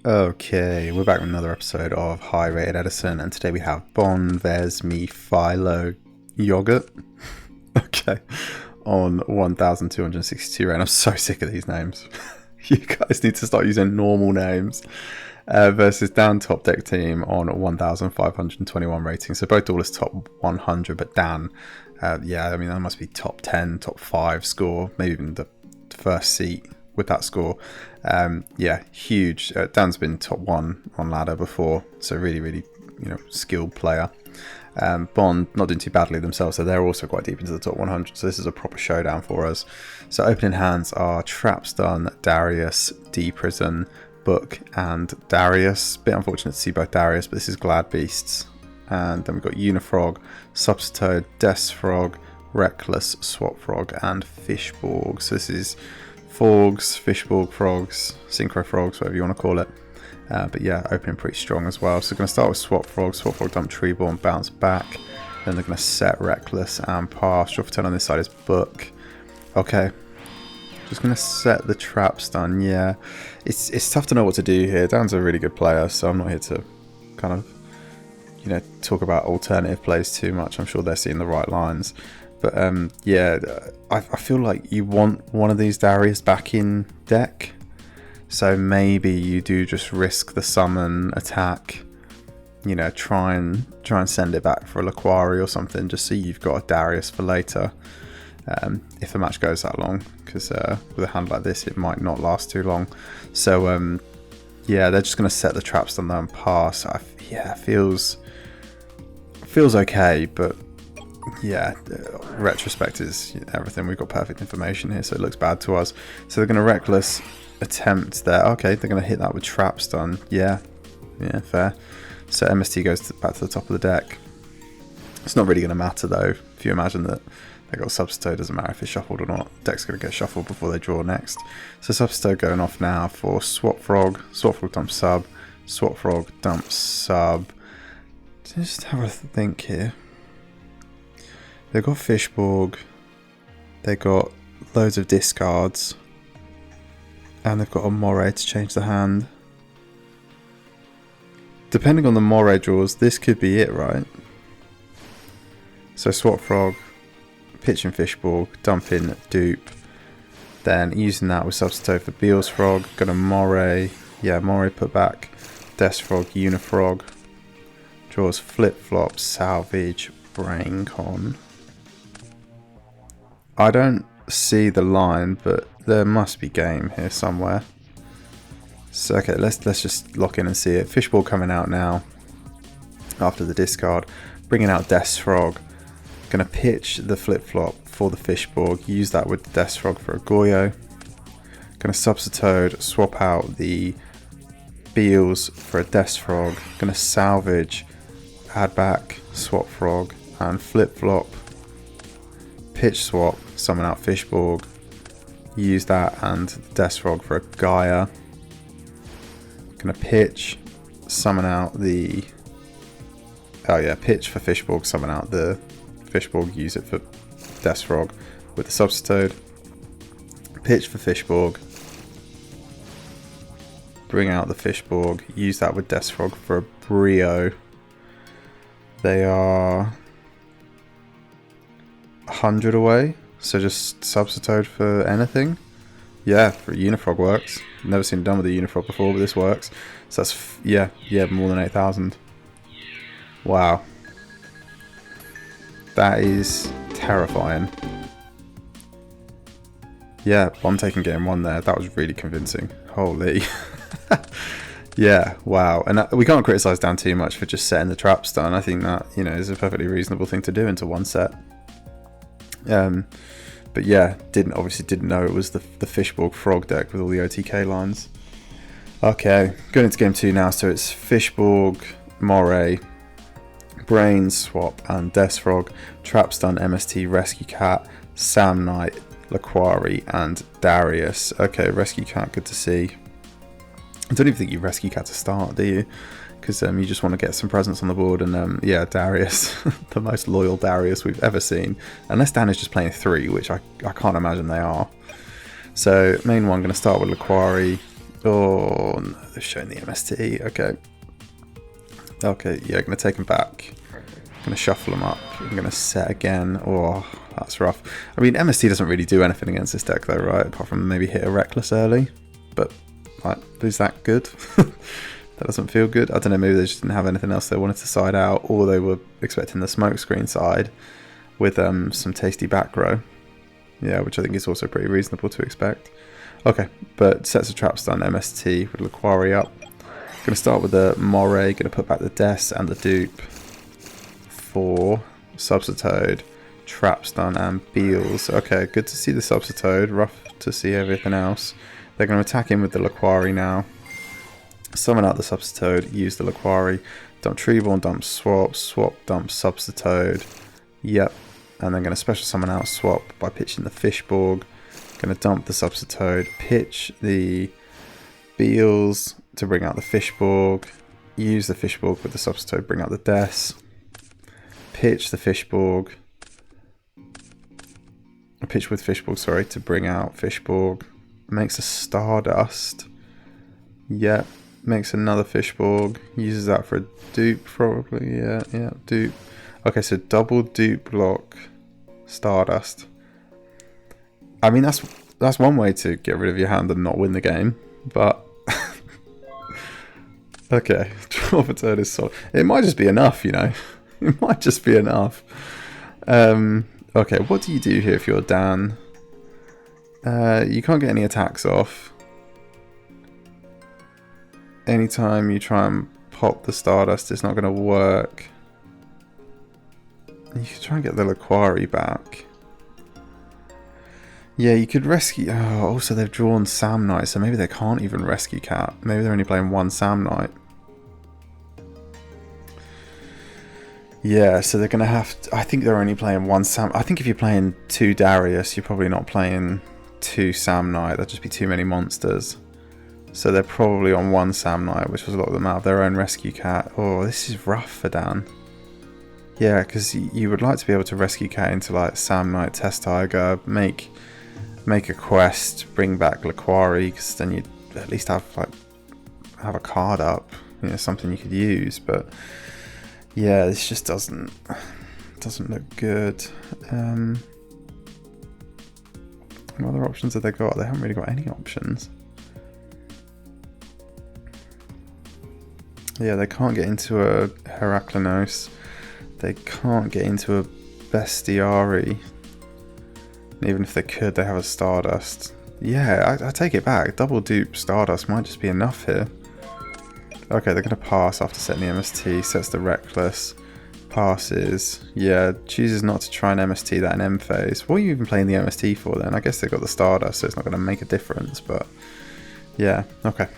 Okay, we're back with another episode of High Rated Edison, and today we have Bon Ves Mi Philo Yogurt. Okay, on 1262 rand. I'm so sick of these names. You guys need to start using normal names. Versus Dan Top Deck Team on 1521 rating. So both duelists top 100, but Dan, that must be top 10, top 5 score, maybe even the first seat with that score. Huge. Dan's been top 1 on ladder before, so really skilled player. Bond not doing too badly themselves, so they're also quite deep into the top 100, so this is a proper showdown for us. So opening hands are Trapstun, Darius, D-Prison, Book and Darius. Bit unfortunate to see both Darius, but this is Glad Beasts. And then we've got Unifrog, Substitoad, Desfrog, Reckless, Swap Frog, and Fishborg. So this is Forgs, Fishborg Frogs, Synchro Frogs, whatever you want to call it. Opening pretty strong as well. So we're going to start with Swap Frog. Swap Frog dump Treeborn, bounce back. Then they're going to set Reckless and pass. Draw for turn on this side is Book. Okay. Just going to set the Trapstun. Yeah, it's tough to know what to do here. Dan's a really good player, so I'm not here to kind of, talk about alternative plays too much. I'm sure they're seeing the right lines. But I feel like you want one of these Darius back in deck. So maybe you do just risk the summon attack. Try and send it back for a Laquari or something, just so you've got a Darius for later. If the match goes that long, because with a hand like this it might not last too long. So they're just going to set the traps on there and pass. Feels okay, but retrospect is everything. We've got perfect information here, so it looks bad to us. So they're going to Reckless attempt there. Okay, they're going to hit that with Trapstun. Yeah, fair. So MST goes back to the top of the deck. It's not really going to matter though. If you imagine that they got Substitoad, doesn't matter if it's shuffled or not. Deck's going to get shuffled before they draw next. So Substitoad going off now for Swap Frog. Swap Frog dump sub. Swap Frog dump sub. Just have a think here. They've got Fishborg. They got loads of discards. And they've got a Moray to change the hand. Depending on the Moray draws, this could be it, right? So Swap Frog, pitching Fishborg, dumping Dupe, then using that with Substitoad for Beals Frog, gonna Moray, Moray put back, Desfrog, Unifrog, draws Flip Flop, Salvage, Braincon. I don't see the line, but there must be game here somewhere. So okay, let's just lock in and see it. Fishborg coming out now after the discard, bringing out Desfrog. Going to pitch the flip-flop for the Fishborg, use that with the Desfrog for a Goyo. Going to Substitoad, swap out the Beals for a Desfrog. Going to salvage, add back Swap Frog and flip-flop. Pitch swap, summon out Fishborg, use that and Desfrog for a Gaia. Going to pitch, summon out the... pitch for Fishborg, summon out the Fishborg, use it for Desfrog with the Substitoad. Pitch for Fishborg. Bring out the Fishborg, use that with Desfrog for a Brio. They are 100 away, so just Substitoad for anything. Yeah, for Unifrog works. Never seen it done with a Unifrog before, but this works. So that's, more than 8,000. Wow. That is terrifying. Yeah, Bond taking game 1 there. That was really convincing. Holy. Yeah, wow. And we can't criticise Dan too much for just setting the traps down. I think that, is a perfectly reasonable thing to do into one set. But yeah, didn't know it was the Fishborg Frog deck with all the OTK lines. Okay, going into game 2 now. So it's Fishborg, Moray, Brain Swap and Desfrog, Trapstun, MST, Rescue Cat, Sam Knight, Laquari and Darius. Okay, Rescue Cat, good to see. I don't even think you Rescue Cat to start, do you? Because you just want to get some presence on the board. And Darius, the most loyal Darius we've ever seen. Unless Dan is just playing 3, which I can't imagine they are. So main one, going to start with Laquari. Oh, no, they've shown the MST. Okay. Okay, yeah, I'm going to take them back. I'm going to shuffle them up. I'm going to set again. Oh, that's rough. I mean, MST doesn't really do anything against this deck, though, right? Apart from maybe hit a Reckless early. But, like, is that good? That doesn't feel good. I don't know, maybe they just didn't have anything else they wanted to side out, or they were expecting the smokescreen side with some tasty back row. Yeah, which I think is also pretty reasonable to expect. Okay, but sets of traps done, MST with Laquari up. Going to start with the Moray, going to put back the Des and the dupe for Subsitoad, traps done, and Beals. Okay, good to see the Subsitoad, rough to see everything else. They're going to attack in with the Laquari now. Summon out the Subsitoad, use the Laquari, dump Treeborn, dump Swap, Swap, dump Subsitoad. Yep, and then going to special summon out Swap by pitching the Fishborg. Going to dump the Subsitoad, pitch the Beals to bring out the Fishborg, use the Fishborg with the Subsitoad, bring out the Des, pitch the Fishborg, pitch with Fishborg, sorry, to bring out Fishborg, makes a Stardust, yep, makes another Fishborg, uses that for a dupe probably, yeah, dupe. Okay, so double dupe block Stardust. I mean, that's one way to get rid of your hand and not win the game, but okay, draw for turn is solid. It might just be enough, you know. It might just be enough. Okay, what do you do here if you're Dan? You can't get any attacks off. Anytime you try and pop the Stardust, it's not going to work. You could try and get the Laquari back. Yeah, you could rescue... Oh, also they've drawn Samnite, so maybe they can't even rescue Cat. Maybe they're only playing one Samnite. Yeah, so they're going to have to... I think they're only playing one Sam... I think if you're playing two Darius, you're probably not playing two Samnite. That'd just be too many monsters. So they're probably on one Samnite, which was a lot of them out of their own rescue Cat. Oh, this is rough for Dan. Yeah, because you would like to be able to rescue Cat into like Samnite, Test Tiger, make a quest, bring back Laquari, because then you'd at least have a card up, you know, something you could use. But yeah, this just doesn't look good. What other options have they got? They haven't really got any options. Yeah, they can't get into a Heraklinos. They can't get into a Bestiari. And even if they could, they have a Stardust. Yeah, I take it back. Double dupe Stardust might just be enough here. Okay, they're going to pass after setting the MST. Sets the Reckless. Passes. Yeah, chooses not to try and MST that in M phase. What are you even playing the MST for then? I guess they've got the Stardust, so it's not going to make a difference. But yeah, okay.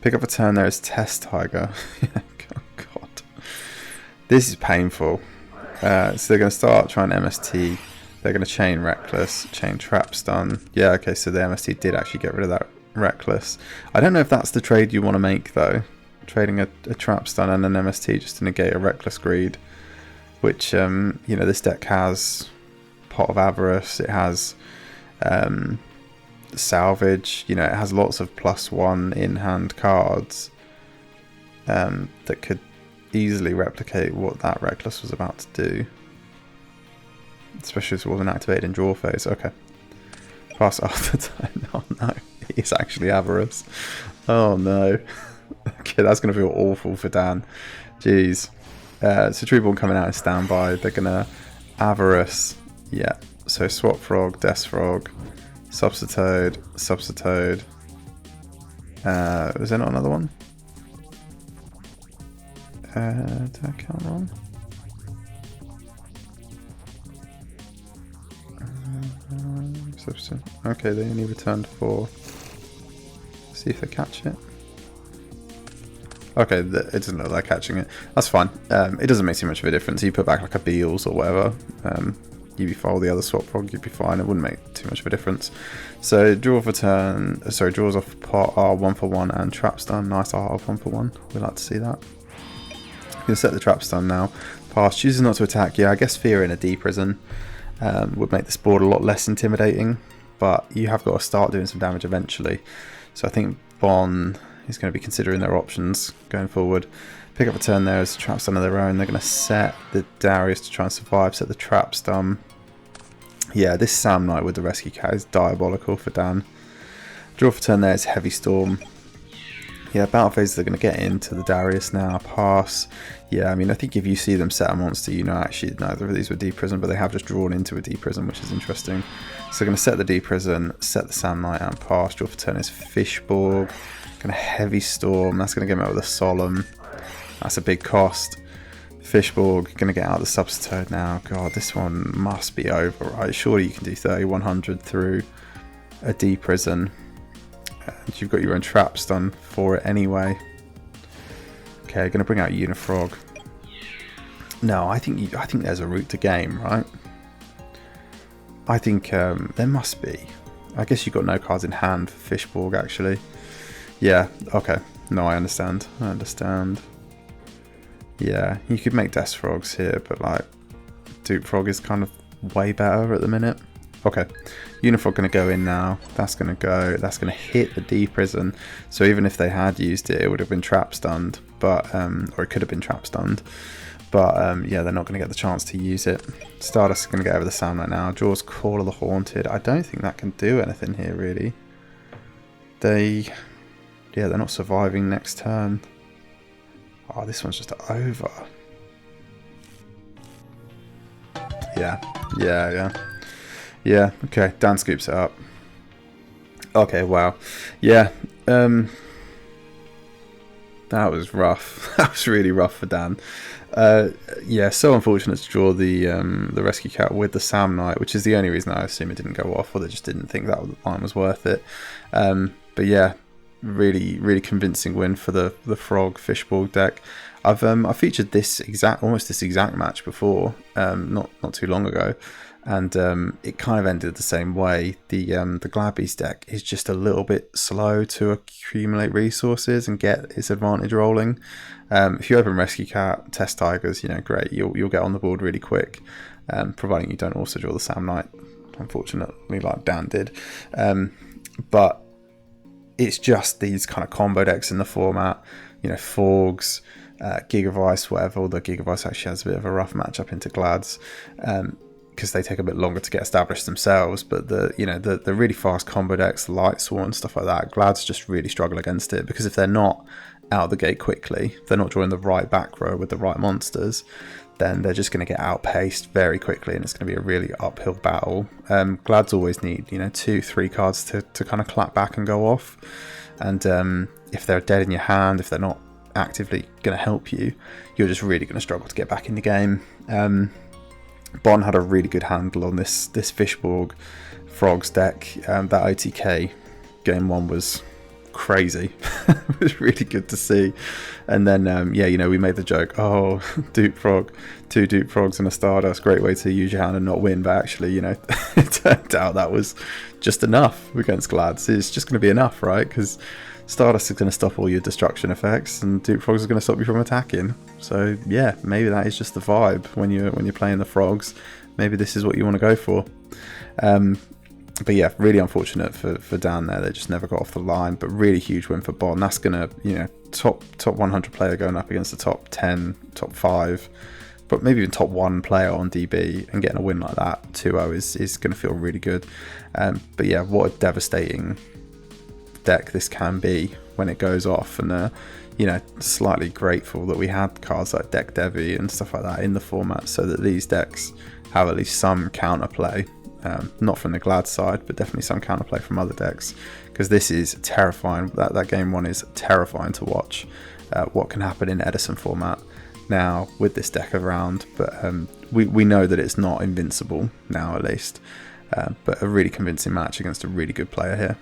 Pick up a turn there is Test Tiger. Oh god. This is painful. So they're going to start trying MST. They're going to chain Reckless, chain Trap Stun. Yeah, okay, so the MST did actually get rid of that Reckless. I don't know if that's the trade you want to make, though. Trading a Trap Stun and an MST just to negate a Reckless Greed. Which, you know, this deck has Pot of Avarice. It has Salvage. You know, it has lots of +1 in-hand cards that could easily replicate what that Reckless was about to do. Especially if it wasn't activated in draw phase. Okay. Pass after turn. Oh no. It's actually Avarice. Oh no. Okay, that's going to feel awful for Dan. Jeez. So Treeborn coming out in standby. They're going to Avarice. Yeah. So Swap Frog, Des Frog, Subsitoad, Subsitoad. Was there not another one? Did I count wrong? Okay, they only returned 4. See if they catch it. Okay, it doesn't look like catching it. That's fine. It doesn't make too much of a difference. You put back like a Beals or whatever. You'd be fine. Or the other Swap Frog, you'd be fine. It wouldn't make too much of a difference. So draw for turn. Sorry, draws off pot are 1 for 1 and trap stun. Nice art of 1 for 1. We'd like to see that. You can set the trap stun now. Pass. Chooses not to attack. Yeah, I guess Fear in a D prison would make this board a lot less intimidating. But you have got to start doing some damage eventually. So I think Bon is going to be considering their options going forward. Pick up a turn there as traps done of their own. They're going to set the Darius to try and survive, set the traps done. Yeah, this Sam Knight with the Rescue Cat is diabolical for Dan. Draw for turn there is Heavy Storm. Yeah, battle phases are going to get into the Darius now. Pass. Yeah, I mean, I think if you see them set a monster, you know actually neither of these were Deep Prison, but they have just drawn into a Deep Prison, which is interesting. So they're going to set the Deep Prison, set the Sam Knight and pass. Draw for turn is Fishborg. Going to Heavy Storm. That's going to get me out with a Solemn. That's a big cost. Fishborg going to get out the Substitute now. God, this one must be over, right? Surely you can do 3100 through a Deep Prison. And you've got your own traps done for it anyway. Okay, going to bring out Unifrog. No, I think there's a route to game, right? I think there must be. I guess you've got no cards in hand for Fishborg, actually. Yeah, okay. No, I understand. Yeah, you could make Death Frogs here, but like Dupe Frog is kind of way better at the minute. Okay, Unifrog going to go in now. That's going to go. That's going to hit the D Prison. So even if they had used it, it would have been trap stunned, but or it could have been trap stunned. But yeah, they're not going to get the chance to use it. Stardust is going to get over the Sam right now. Draws Call of the Haunted. I don't think that can do anything here really. Yeah, they're not surviving next turn. Oh, this one's just over. Yeah, okay, Dan scoops it up. Okay, wow. Yeah, that was rough. That was really rough for Dan. Yeah, so unfortunate to draw the Rescue Cat with the Sam Knight, which is the only reason I assume it didn't go off, or they just didn't think that line was worth it. But yeah, really convincing win for the Frog Fishborg deck. I've featured almost this exact match before, not too long ago, and it kind of ended the same way. The Gladiator deck is just a little bit slow to accumulate resources and get its advantage rolling. If you open Rescue Cat, Test Tigers, great, you'll get on the board really quick, providing you don't also draw the Sam Knight, unfortunately, like Dan did. But it's just these kind of combo decks in the format, Forgs, Gigavice, whatever. Although Gigavice actually has a bit of a rough matchup into Glads, because they take a bit longer to get established themselves. But the really fast combo decks, Light Sworn, stuff like that, Glads just really struggle against it, because if they're not out of the gate quickly, if they're not drawing the right back row with the right monsters, then they're just going to get outpaced very quickly, and it's going to be a really uphill battle. Glads always need 2-3 cards to kind of clap back and go off, and if they're dead in your hand, if they're not actively going to help you, you're just really going to struggle to get back in the game. Bon had a really good handle on this Fishborg Frogs deck. That OTK game one was crazy. It was really good to see. And then we made the joke, oh, Dupe Frog, 2 Dupe Frogs and a Stardust, great way to use your hand and not win. But actually, it turned out that was just enough against Glads. It's just going to be enough, right? Because Stardust is going to stop all your destruction effects, and Dupe Frogs is going to stop you from attacking. So yeah, maybe that is just the vibe when you're playing the Frogs. Maybe this is what you want to go for. But yeah, really unfortunate for Dan there. They just never got off the line. But really huge win for Bon. That's going to top 100 player going up against the top 10, top 5, but maybe even top 1 player on DB, and getting a win like that 2-0 is going to feel really good. But yeah, what a devastating deck this can be when it goes off, and slightly grateful that we had cards like Deck Devi and stuff like that in the format, so that these decks have at least some counterplay, not from the Glad side, but definitely some counterplay from other decks, because this is terrifying. That game one is terrifying to watch, what can happen in Edison format now with this deck around. But we know that it's not invincible now, at least, but a really convincing match against a really good player here.